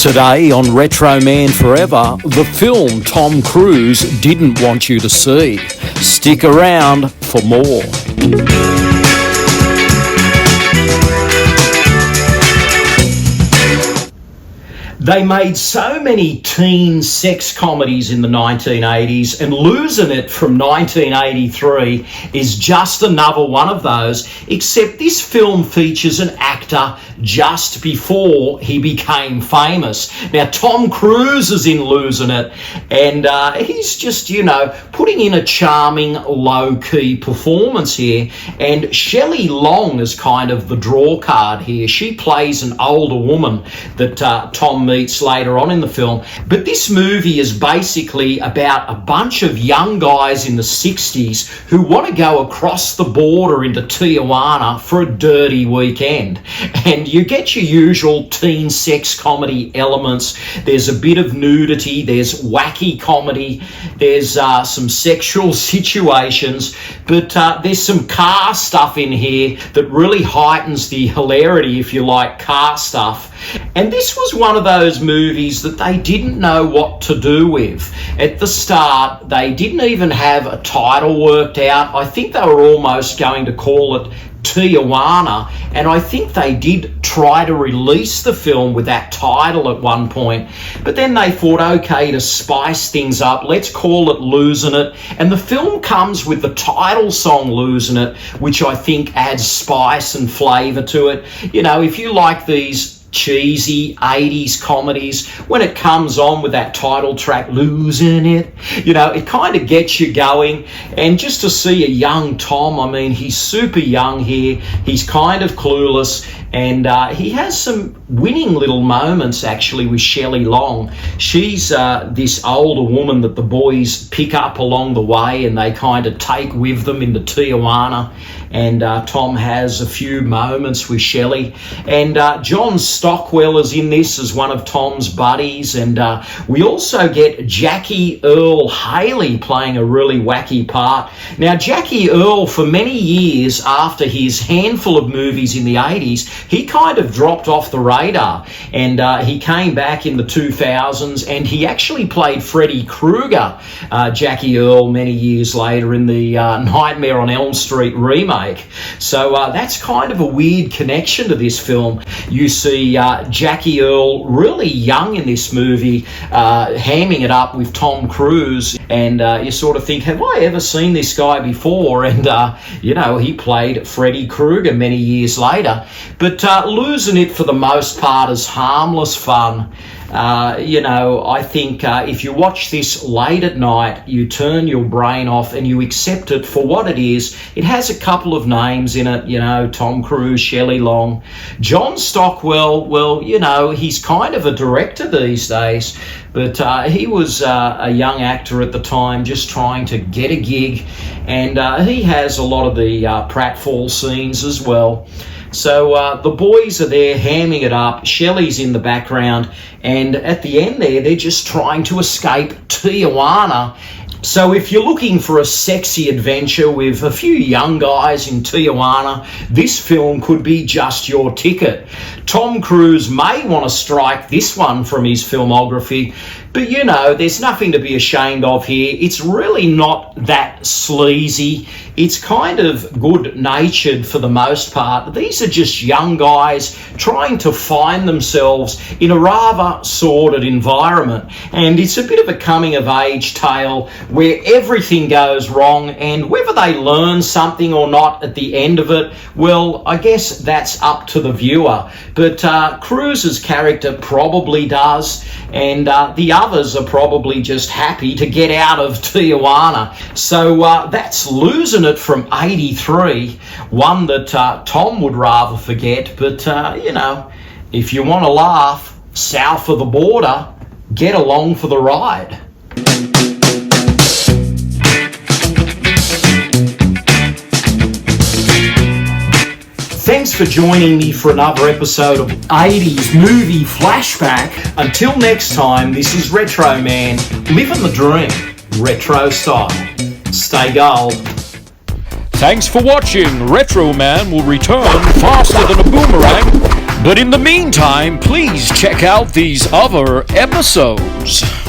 Today on Retro Man Forever, the film Tom Cruise didn't want you to see. Stick around for more. They made so many teen sex comedies in the 1980s, and Losing It from 1983 is just another one of those, except this film features an actor just before he became famous. Now, Tom Cruise is in Losing It, and he's just, putting in a charming, low-key performance here, and Shelley Long is kind of the draw card here. She plays an older woman that Tom meets later on in the film. But this movie is basically about a bunch of young guys in the 60s who want to go across the border into Tijuana for a dirty weekend. And you get your usual teen sex comedy elements. There's a bit of nudity, there's wacky comedy, there's some sexual situations, but there's some car stuff in here that really heightens the hilarity, if you like, car stuff. And this was one of those movies that they didn't know what to do with. At the start, they didn't even have a title worked out. I think they were almost going to call it Tijuana, and I think they did try to release the film with that title at one point, but then they thought, okay, to spice things up, let's call it Losing It, and the film comes with the title song Losing It, which I think adds spice and flavour to it. If you like these cheesy 80s comedies, when it comes on with that title track, Losing It, it kind of gets you going. And just to see a young Tom, he's super young here, he's kind of clueless, and he has some winning little moments actually with Shelley Long. She's this older woman that the boys pick up along the way and they kind of take with them into Tijuana, and Tom has a few moments with Shelley. And John Stockwell is in this as one of Tom's buddies, and we also get Jackie Earle Haley playing a really wacky part. Now, Jackie Earle, for many years after his handful of movies in the 80s, he kind of dropped off the radar, and he came back in the 2000s, and he actually played Freddy Krueger, Jackie Earle, many years later in the Nightmare on Elm Street remake. So that's kind of a weird connection to this film. You see Jackie Earle really young in this movie, hamming it up with Tom Cruise, and you sort of think, have I ever seen this guy before? And he played Freddy Krueger many years later. But Losing It for the most part is harmless fun. I think if you watch this late at night, you turn your brain off and you accept it for what it is. It has a couple of names in it, Tom Cruise, Shelley Long. John Stockwell, well, he's kind of a director these days, but he was a young actor at the time just trying to get a gig, and he has a lot of the pratfall scenes as well. So the boys are there hamming it up, Shelley's in the background, and at the end there, they're just trying to escape Tijuana. So if you're looking for a sexy adventure with a few young guys in Tijuana, this film could be just your ticket. Tom Cruise may want to strike this one from his filmography, but there's nothing to be ashamed of here. It's really not that sleazy. It's kind of good-natured for the most part. These are just young guys trying to find themselves in a rather sordid environment. And it's a bit of a coming-of-age tale where everything goes wrong, and whether they learn something or not at the end of it, well, I guess that's up to the viewer. But Cruise's character probably does, and the others are probably just happy to get out of Tijuana. So that's Losing It from 83, one that Tom would rather forget. But, if you want to laugh south of the border, get along for the ride. Thanks for joining me for another episode of 80s Movie Flashback. Until next time, this is Retro Man, living the dream, retro style. Stay gold. Thanks for watching. Retro Man will return faster than a boomerang But in the meantime, please check out these other episodes.